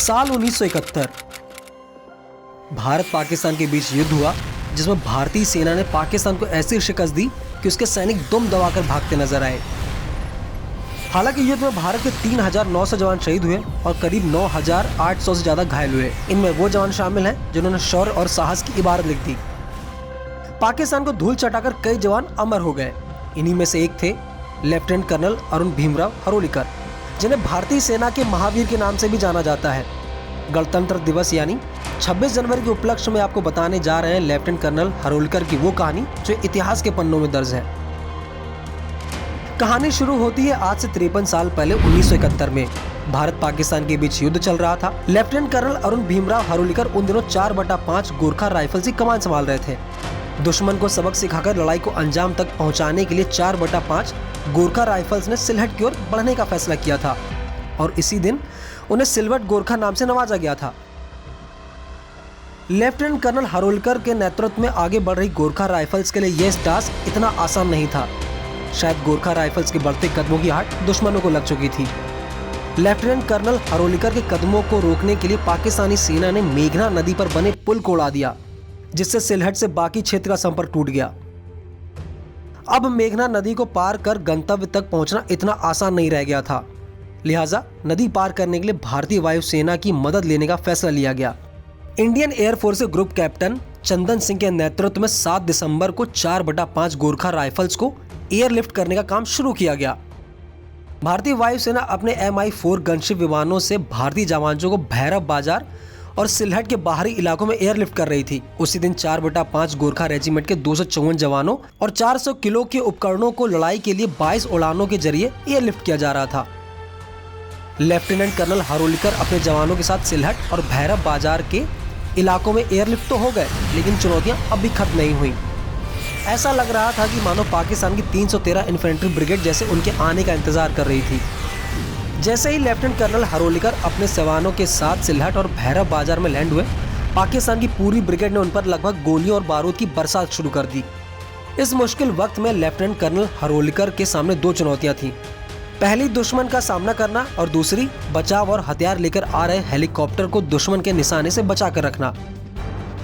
साल 1971 भारत पाकिस्तान के बीच युद्ध हुआ, जिसमें भारतीय सेना ने पाकिस्तान को ऐसी शिकस्त दी कि उसके सैनिक दुम दबाकर भागते नजर आए। हालांकि युद्ध में भारत के 3,900 जवान शहीद हुए और करीब 9,800 से ज्यादा घायल हुए। इनमें वो जवान शामिल हैं जिन्होंने शौर्य और साहस की इबारत लिख दी। पाकिस्तान को धूल चटाकर कई जवान अमर हो गए। इन्हीं में से एक थे लेफ्टिनेंट कर्नल अरुण भीमराव हरोलीकर, जिन्हें भारतीय सेना के महावीर के नाम से भी जाना जाता है। गणतंत्र दिवस यानी 26 जनवरी के उपलक्ष्य में आपको बताने जा रहे हैं लेफ्टिनेंट कर्नल हरोलीकर की वो कहानी जो इतिहास के पन्नों में दर्ज है। कहानी शुरू होती है आज से 53 साल पहले 1971 में। भारत पाकिस्तान के बीच युद्ध चल रहा था। लेफ्टिनेंट कर्नल अरुण भीमराव हरोलीकर उन दिनों 4/5 गोरखा राइफल्स की कमान संभाल रहे थे। दुश्मन को सबक सिखाकर लड़ाई को अंजाम तक पहुंचाने के लिए 4/5 गोरखा राइफल्स ने सिलहट की ओर बढ़ने का फैसला किया था और इसी दिन उन्हें सिलवट गोरखा नाम से नवाजा गया था। लेफ्टिनेंट कर्नल हरोलीकर के नेतृत्व में आगे बढ़ रही गोरखा राइफल्स के लिए यह टास्क इतना आसान नहीं था। शायद गोरखा राइफल्स के बढ़ते कदमों की आहट दुश्मनों को लग चुकी थी। लेफ्टिनेंट कर्नल हरोलीकर के कदमों को रोकने के लिए पाकिस्तानी सेना ने मेघना नदी पर बने पुल को उड़ा दिया, जिससे सिलहट से बाकी क्षेत्र का संपर्क टूट गया। अब मेघना नदी को पार कर गंतव्य तक पहुंचना इतना आसान नहीं रह गया था। लिहाजा नदी पार करने के लिए भारतीय वायुसेना की मदद लेने का फैसला लिया गया। इंडियन एयरफोर्स के ग्रुप कैप्टन चंदन सिंह के नेतृत्व में 7 दिसंबर को 4/5 गोरखा राइफल्स को एयरलिफ्ट करने का काम शुरू किया गया। भारतीय वायुसेना अपने Mi-4 गनशिप विमानों से भारतीय जवानों को भैरव बाजार और सिलहट के बाहरी इलाकों में एयरलिफ्ट कर रही थी। उसी दिन 4/5 गोरखा रेजिमेंट के 254 जवानों और 400 किलो के उपकरणों को लड़ाई के लिए 22 उड़ानों के जरिए एयरलिफ्ट किया जा रहा था। लेफ्टिनेंट कर्नल हरोलीकर अपने जवानों के साथ सिलहट और भैरव बाजार के इलाकों में एयरलिफ्ट तो हो गए, लेकिन चुनौतियां अभी खत्म नहीं हुई। ऐसा लग रहा था कि मानो पाकिस्तान की 313 इन्फेंट्री ब्रिगेड जैसे उनके आने का इंतजार कर रही थी। जैसे ही लेफ्टिनेंट कर्नल हरोलीकर अपने जवानों के साथ सिलहट और भैरव बाजार में लैंड हुए, पाकिस्तान की पूरी ब्रिगेड ने उन पर लगभग गोलियों और बारूद की बरसात शुरू कर दी। इस मुश्किल वक्त में लेफ्टिनेंट कर्नल हरोलीकर के सामने 2 चुनौतियां थीं। पहली दुश्मन का सामना करना और दूसरी बचाव और हथियार लेकर आ रहे हेलीकॉप्टर को दुश्मन के निशाने से बचा कर रखना।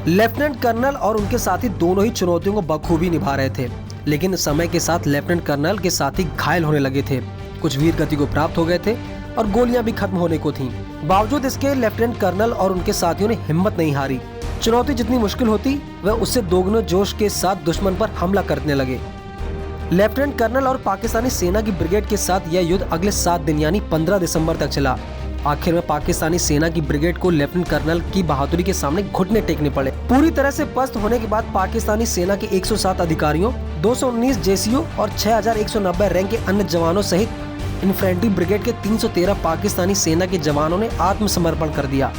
लेफ्टिनेंट कर्नल और उनके साथी दोनों ही चुनौतियों को बखूबी निभा रहे थे, लेकिन समय के साथ लेफ्टिनेंट कर्नल के साथी घायल होने लगे थे, कुछ वीर गति को प्राप्त हो गए थे और गोलियां भी खत्म होने को थीं। बावजूद इसके लेफ्टिनेंट कर्नल और उनके साथियों ने हिम्मत नहीं हारी। चुनौती जितनी मुश्किल होती वह उससे दोगुने जोश के साथ दुश्मन पर हमला करने लगे। लेफ्टिनेंट कर्नल और पाकिस्तानी सेना की ब्रिगेड के साथ यह युद्ध अगले 7 दिन यानी 15 दिसंबर तक चला। आखिर में पाकिस्तानी सेना की ब्रिगेड को लेफ्टिनेंट कर्नल की बहादुरी के सामने घुटने टेकने पड़े। पूरी तरह से पस्त होने के बाद पाकिस्तानी सेना के 107 अधिकारियों, 219 जेसीओ और 6,190 रैंक के अन्य जवानों सहित इन्फेंट्री ब्रिगेड के 313 पाकिस्तानी सेना के जवानों ने आत्मसमर्पण कर दिया।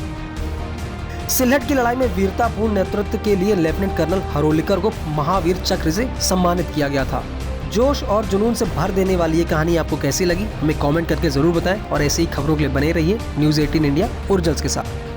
सिलहट की लड़ाई में वीरतापूर्ण नेतृत्व के लिए लेफ्टिनेंट कर्नल हरोलीकर को महावीर चक्र से सम्मानित किया गया था। जोश और जुनून से भर देने वाली ये कहानी आपको कैसी लगी, हमें कमेंट करके जरूर बताएं और ऐसे ही खबरों के लिए बने रहिए न्यूज़ 18 इंडिया ओरिजिनल्स के साथ।